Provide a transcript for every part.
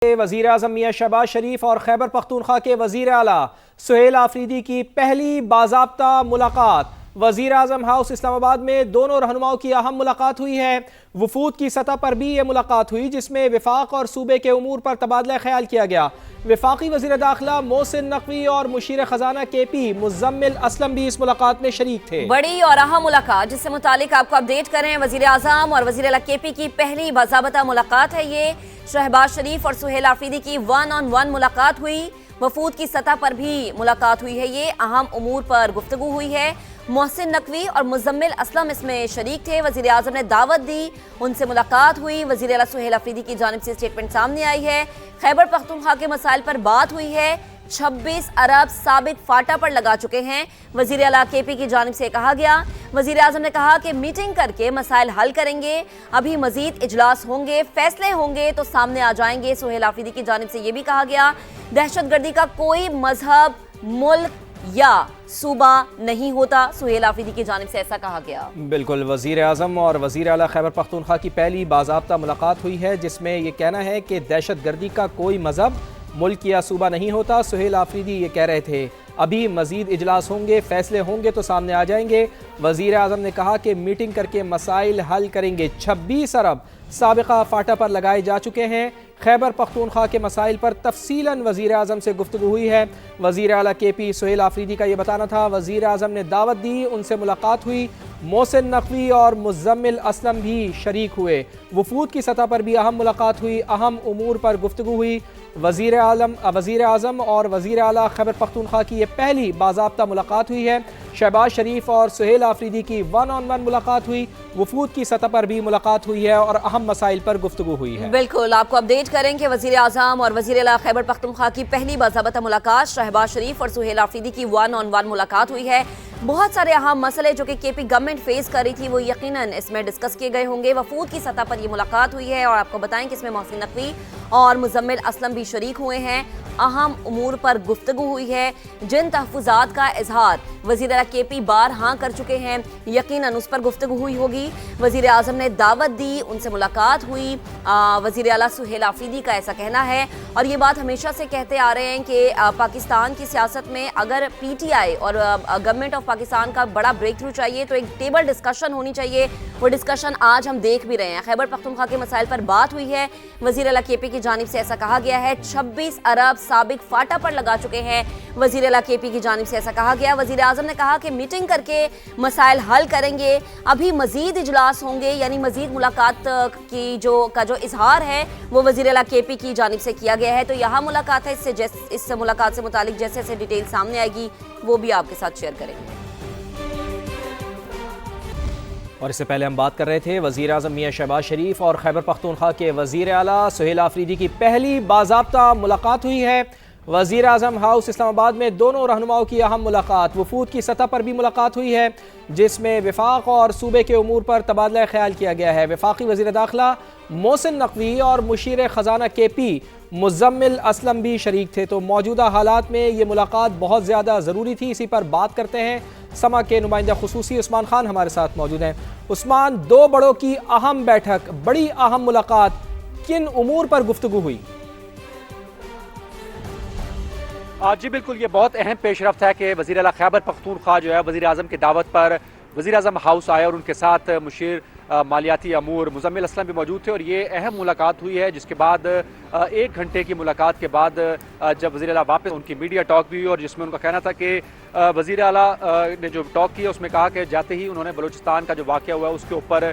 वज़ीर आज़म मियां शहबाज शरीफ और खैबर पख्तूनख्वा के वज़ीर आला सुहेल आफरीदी की पहली बाज़ाब्ता मुलाकात। वज़ीर आज़म हाउस इस्लामाबाद में दोनों रहनुमाओं की अहम मुलाकात हुई है। वफूद की सतह पर भी ये मुलाकात हुई जिसमें विफाक और सूबे के उमूर पर तबादला ख्याल किया गया। वफाकी वज़ीर दाखिला मोहसिन नकवी और मुशीर खजाना KP मुज़म्मिल असलम भी इस मुलाकात में शरीक थे। बड़ी और अहम मुलाकात जिससे मुतालिक आपको अपडेट करें। वज़ीर आज़म और वज़ीर आला KP की पहली बाज़ाब्ता मुलाकात है ये। शहबाज शरीफ और सुहेल आफरीदी की 1-on-1 मुलाकात हुई। वफूद की सतह पर भी मुलाकात हुई है। ये अहम उमूर पर गुफ्तगू हुई है। मोहसिन नकवी और मुज़म्मिल असलम इसमें शरीक थे। वज़ीर आज़म ने दावत दी, उनसे मुलाकात हुई। वज़ीर आला सुहेल आफरीदी की जानिब से स्टेटमेंट सामने आई है। खैबर पख्तूनख्वा के मसाइल पर बात हुई है। 26 अरब साबिक फाटा पर लगा चुके हैं। वज़ीर आला KP की जानिब से कहा गया। वज़ीर आज़म ने कहा कि मीटिंग करके मसाइल हल करेंगे, अभी मजीद इजलास होंगे, फैसले होंगे तो सामने आ जाएंगे। सुहेल आफरीदी की जानिब से ये भी कहा गया दहशतगर्दी का कोई मजहब, मुल्क या सूबा नहीं होता। सुहेल आफरीदी की जानिब से ऐसा कहा गया। बिल्कुल, वज़ीर आज़म और वज़ीर आला खैबर पख्तूनख्वा की पहली बाज़ाब्ता मुलाकात हुई है जिसमें यह कहना है कि दहशतगर्दी का कोई मजहब, मुल्क या सूबा नहीं होता। सुहेल आफरीदी ये कह रहे थे अभी मजीद इजलास होंगे, फैसले होंगे तो सामने आ जाएंगे। वज़ीर आज़म ने कहा कि मीटिंग करके मसाइल हल करेंगे। 26 अरब साबिका फाटा पर लगाए जा चुके हैं। खैबर पख्तूनख्वा के मसाइल पर तफसीलन वज़ीर आज़म से गुफ्तगू हुई है। वज़ीर आला KP सुहेल आफरीदी का ये बताना था। वज़ीर आज़म ने दावत दी, उनसे मुलाकात हुई। मोहसिन नकवी और मुज़म्मिल असलम भी शरीक हुए। वफूद की सतह पर भी अहम मुलाकात हुई, अहम उमूर पर गुफ्तगू हुई। वज़ीर आज़म और वज़ीर आला खैबर पख्तूनख्वा की ये पहली बाज़ाब्ता मुलाकात हुई है। शहबाज शरीफ और सुहेल आफरीदी की 1-on-1 मुलाकात हुई। वफूद की सतह पर भी मुलाकात हुई है और अहम मसाइल पर गुफ्तगू हुई है। बिल्कुल, आपको अपडेट करें कि वज़ीर आज़म और वज़ीर आला खैबर पख्तूनख्वा की पहली बाज़ाब्ता मुलाकात, शहबाज शरीफ और सुहेल आफरीदी की 1-on-1 मुलाकात हुई है। बहुत सारे अहम मसले जो कि KP गवर्नमेंट फेस कर रही थी वो यकीनन इसमें डिस्कस किए गए होंगे। वफूद की सतह पर ये मुलाकात हुई है और आपको बताएं कि इसमें मोहसिन नकवी और मुज़म्मिल असलम भी शरीक हुए हैं। अहम उमूर पर गुफ्तगू हुई है। जिन तहफ़्फ़ुज़ात का इजहार वज़ीर आला KP बार हाँ कर चुके हैं, यकीनन उस पर गुफ्तगू हुई होगी। वज़ीर आज़म ने दावत दी, उनसे मुलाकात हुई। वज़ीर आला सुहेल आफरीदी का ऐसा कहना है और ये बात हमेशा से कहते आ रहे हैं कि पाकिस्तान की सियासत में अगर PTI और गवर्नमेंट ऑफ पाकिस्तान का बड़ा ब्रेक थ्रू चाहिए तो एक टेबल डिस्कशन होनी चाहिए। वो डिस्कशन आज हम देख भी रहे हैं। खैबर पख्तूनख्वा के मसाइल पर बात हुई है। वज़ीर आला KP की जानिब से ऐसा कहा गया है। 26 अरब साबिक फाटा पर लगा चुके हैं। वज़ीर आला KP की जानिब से ऐसा कहा गया। वज़ीर आज़म ने कहा कि मीटिंग करके मसाइल हल करेंगे, अभी मजीद इजलास होंगे, यानी मजीद मुलाकात की जो इजहार है वो वज़ीर आला KP की जानिब से किया गया है। तो यहाँ मुलाकात है, इस मुलाकात से मुतालिक जैसे जैसे डिटेल सामने आएगी वो भी आपके साथ शेयर करेंगे। और इससे पहले हम बात कर रहे थे वज़ीर आज़म मियां शहबाज शरीफ और खैबर पख्तूनख्वा के वज़ीर आला सुहेल आफरीदी की पहली बाज़ाब्ता मुलाकात हुई है। वज़ीर आज़म हाउस इस्लामाबाद में दोनों रहनुमाओं की अहम मुलाकात। वफूद की सतह पर भी मुलाकात हुई है जिसमें विफाक और सूबे के उमूर पर तबादला ख्याल किया गया है। वफाकी वज़ीर दाखिला मोहसिन नकवी और मुशीर खजाना KP मुज़म्मिल असलम भी शरीक थे। तो मौजूदा हालात में ये मुलाकात बहुत ज़्यादा ज़रूरी थी। इसी पर बात करते हैं। समा के नुमाइंदा खुसूसी उस्मान खान हमारे साथ मौजूद हैं। उस्मान, दो बड़ों की अहम बैठक, बड़ी अहम मुलाकात, किन उमूर पर गुफ्तगू हुई? जी बिल्कुल, ये बहुत अहम पेशरफ्त है कि वज़ीर आला खैबर पख्तूनख्वा जो है वज़ीर आज़म की दावत पर वज़ीर आज़म हाउस आए और उनके साथ मुशीर मालियाती अमूर मुज़म्मिल असलम भी मौजूद थे और ये अहम मुलाकात हुई है। जिसके बाद 1 घंटे की मुलाकात के बाद जब वज़ीर आला वापस, उनकी मीडिया टॉक भी हुई और जिसमें उनका कहना था कि वज़ीर आला ने जो टॉक किया उसमें कहा कि जाते ही उन्होंने बलूचिस्तान का जो वाक़या हुआ है उसके ऊपर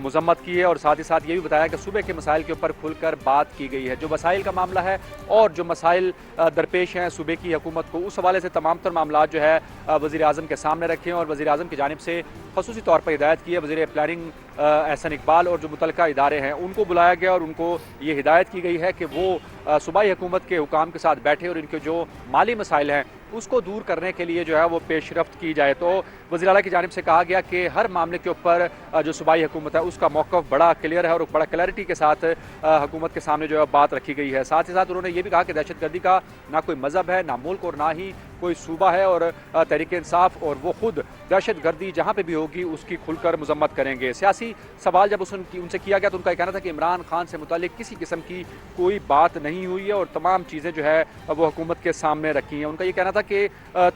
मज़म्मत की है और साथ ही साथ ये भी बताया कि सूबे के मसाइल के ऊपर खुलकर बात की गई है। जो मसाइल का मामला है और जो मसाइल दरपेश हैं सूबे की हुकूमत को, उस हवाले से तमाम तर मामला जो है वज़ीर आज़म के सामने रखे और वज़ीर आज़म की जानिब से ख़ुसूसी तौर पर हिदायत की है। वज़ीर प्लानिंग एहसन इकबाल और जो मुतलका इदारे हैं उनको बुलाया गया और उनको ये हिदायत की गई है कि वो सूबाई हुकूमत के हुकाम के साथ बैठे और इनके जो माली मसाइल हैं उसको दूर करने के लिए जो है वो पेशरफ्त की जाए। तो वज़ीर आला की जानिब से कहा गया कि हर मामले के ऊपर जो सूबाई हुकूमत है उसका मौक़िफ़ बड़ा क्लियर है और बड़ा क्लैरिटी के साथ हुकूमत के सामने जो है बात रखी गई है। साथ ही साथ उन्होंने ये भी कहा कि दहशतगर्दी का ना कोई मज़हब है, ना मुल्क और ना ही कोई सूबा है और तहरीक इंसाफ, और वो खुद दहशत गर्दी जहाँ पे भी होगी उसकी खुलकर मजम्मत करेंगे। सियासी सवाल जब उनसे किया गया तो उनका कहना था कि इमरान खान से मुतालिक किसी किस्म की कोई बात नहीं हुई है और तमाम चीज़ें जो है वो हुकूमत के सामने रखी हैं। उनका ये कहना था कि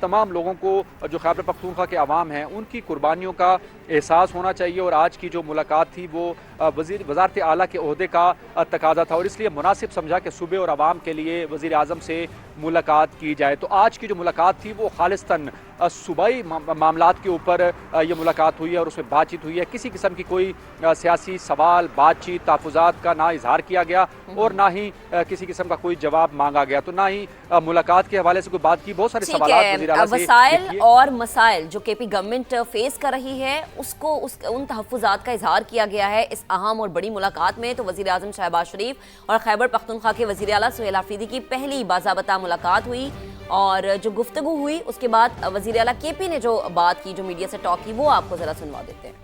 तमाम लोगों को जो खैबर पख्तूनख्वा के अवाम हैं उनकी कुर्बानियों का एहसास होना चाहिए, और आज की जो मुलाकात थी वो वज़ारत आला के ओहदे का तकाजा था और इसलिए मुनासिब समझा कि सूबे और आवाम के लिए वज़ीर आज़म से मुलाकात की जाए। तो आज की जो मुलाकात थी वो खालिस्तन सूबाई मामलात के ऊपर ये मुलाकात हुई है और उसमें बातचीत हुई है। किसी किस्म की कोई सियासी सवाल, बातचीत, तहफ़्फ़ुज़ात का ना इजहार किया गया और ना ही किसी किस्म का कोई जवाब मांगा गया, तो ना ही मुलाकात के हवाले से कोई बात की। बहुत सारे सवाल वसाइल और मसाइल जो केपी गवर्नमेंट फेस कर रही है उसको उन तहफ़्फ़ुज़ात का इजहार किया गया है इस अहम और बड़ी मुलाकात में। तो वज़ीर आज़म शहबाज शरीफ और खैबर पख्तूनख्वा के वज़ीर आला सुहेल आफरीदी की पहली बाज़ाबता मुलाकात हुई और जो गुफ्तगू हुई उसके बाद वज़ीर आला केपी ने जो बात की, जो मीडिया से टॉक की, वो आपको ज़रा सुनवा देते हैं।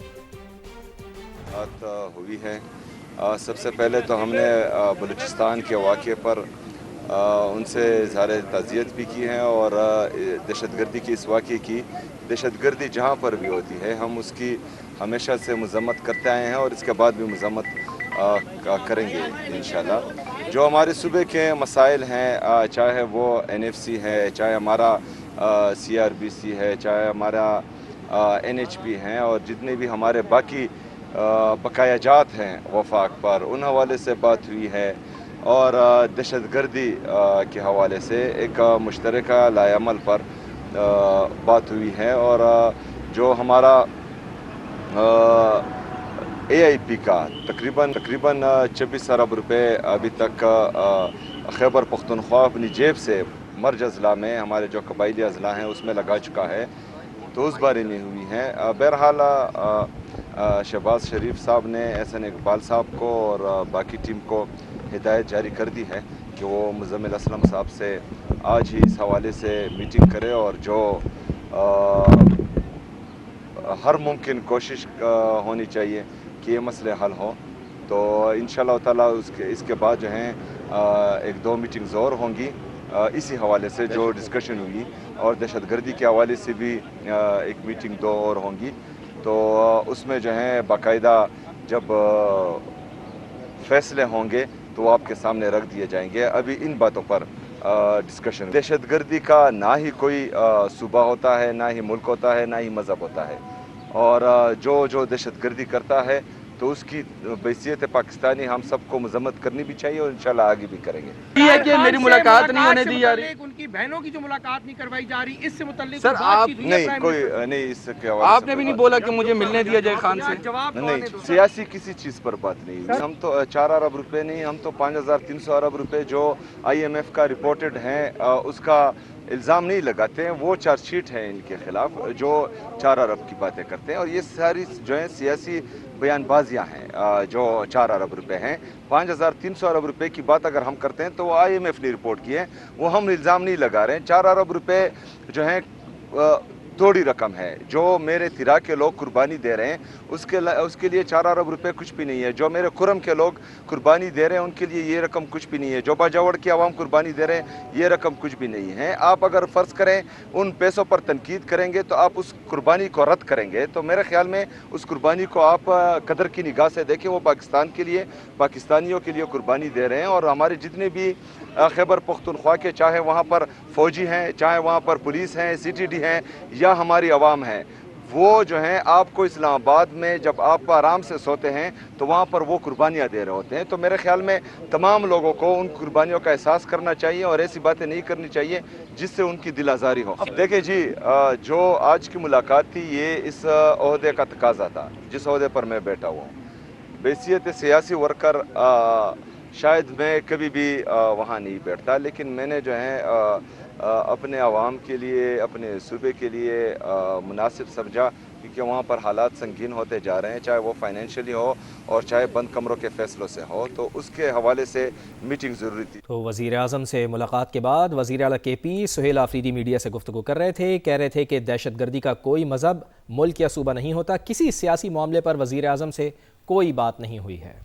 बात हुई है, सबसे पहले तो हमने बलूचिस्तान के वाक़े पर उनसे इज़हार ताज़ियत भी की है और दहशतगर्दी की इस वाक़े की, दहशतगर्दी जहाँ पर भी होती है हम उसकी हमेशा से मज़म्मत करते आए हैं और इसके बाद भी मज़म्मत करेंगे इंशाल्लाह। जो हमारे सूबे के मसाइल हैं, चाहे वो NFC है, चाहे हमारा CRBC है, चाहे हमारा NHP हैं और जितने भी हमारे बाकी बकायाजात हैं वफाक पर, उन हवाले से बात हुई है और दहशतगर्दी के हवाले से एक मुश्तरका लाएअमल पर बात हुई है। और जो हमारा AIP का तकरीबन 26 अरब रुपए अभी तक खैबर पख्तूनख्वा अपनी जेब से मर्ज अजला में, हमारे जो कबाइली अजला हैं उसमें लगा चुका है, तो उस बारे में हुई है। बहरहाल शहबाज शरीफ साहब ने एहसन इकबाल साहब को और बाकी टीम को हिदायत जारी कर दी है कि वो मुज़म्मिल असलम साहब से आज ही इस हवाले से मीटिंग करे और जो हर मुमकिन कोशिश होनी चाहिए कि ये मसले हल हों। तो इंशाअल्लाह ताला इसके बाद जो हैं 1-2 मीटिंग्स और होंगी इसी हवाले से जो डिस्कशन हुई, और दहशतगर्दी के हवाले से भी एक मीटिंग 2 और होंगी। तो उसमें जो है बाकायदा जब फैसले होंगे तो वो आपके सामने रख दिए जाएंगे। अभी इन बातों पर डिस्कशन, दहशतगर्दी का ना ही कोई सूबा होता है, ना ही मुल्क होता है, ना ही मज़हब होता है, और जो दहशतगर्दी करता है तो उसकी बैसियत पाकिस्तानी हम सबको मजम्मत करनी भी चाहिए और इंशाल्लाह आगे भी करेंगे। ये है कि मेरी मुलाकात नहीं होने दी जा रही, उनकी बहनों की जो मुलाकात नहीं करवाई जा रही, इससे मुताल्लिक सर आप नहीं कोई नहीं, इसके आपने भी नहीं बोला कि मुझे मिलने दिया जाए खान से। जवाब नहीं, सियासी किसी चीज़ पर बात नहीं हुई। हम तो 4 अरब रुपए नहीं, हम तो 5300 अरब रुपए जो IMF का रिपोर्टेड हैं उसका इल्ज़ाम नहीं लगाते हैं। वो चार्जशीट है इनके खिलाफ जो 4 अरब की बातें करते हैं, और ये सारी जो है सियासी बयानबाजियाँ हैं जो 4 अरब रुपए हैं। 5300 अरब रुपए की बात अगर हम करते हैं तो वो IMF ने रिपोर्ट की है, वो हम इल्ज़ाम नहीं लगा रहे हैं। 4 अरब रुपए जो हैं थोड़ी रकम है, जो मेरे तिरा के लोग कुर्बानी दे रहे हैं उसके लिए 4 अरब रुपए कुछ भी नहीं है। जो मेरे खुरम के लोग कुर्बानी दे रहे हैं उनके लिए ये रकम कुछ भी नहीं है। जो बाजावड़ की आवाम कुर्बानी दे रहे हैं ये रकम कुछ भी नहीं है। आप अगर फ़र्ज़ करें उन पैसों पर तनकीद करेंगे तो आप उस कुर्बानी को रद्द करेंगे, तो मेरे ख्याल में उस कुर्बानी को आप कदर की निगाह से देखें। वो पाकिस्तान के लिए, पाकिस्तानियों के लिए कुर्बानी दे रहे हैं, और हमारे जितने भी खैबर पख्तूनख्वा के, चाहे वहाँ पर फ़ौजी हैं, चाहे वहाँ पर पुलिस हैं, CTD हैं, या हमारी आवाम है, वो जो हैं आपको इस्लामाबाद में जब आप आराम से सोते हैं तो वहाँ पर वो कुर्बानियाँ दे रहे होते हैं। तो मेरे ख्याल में तमाम लोगों को उन कुर्बानियों का एहसास करना चाहिए और ऐसी बातें नहीं करनी चाहिए जिससे उनकी दिल आज़ारी हो। देखिए जी, जो आज की मुलाकात थी ये इस ओहदे का तकाजा था जिस ओहदे पर मैं बैठा हुआ हूँ। बैसियत सियासी वर्कर शायद मैं कभी भी वहाँ नहीं बैठता, लेकिन मैंने जो है अपने आवाम के लिए, अपने सूबे के लिए मुनासिब समझा, क्योंकि वहाँ पर हालात संगीन होते जा रहे हैं, चाहे वो फाइनेंशियली हो और चाहे बंद कमरों के फैसलों से हो, तो उसके हवाले से मीटिंग ज़रूरी थी। तो वज़ीर आज़म से मुलाकात के बाद वज़ीर आला KP सुहेल आफरीदी मीडिया से गुफ्तगू कर रहे थे। कह रहे थे कि दहशतगर्दी का कोई मज़हब, मुल्क या सूबा नहीं होता, किसी सियासी मामले पर वज़ीर आज़म से कोई बात नहीं हुई है।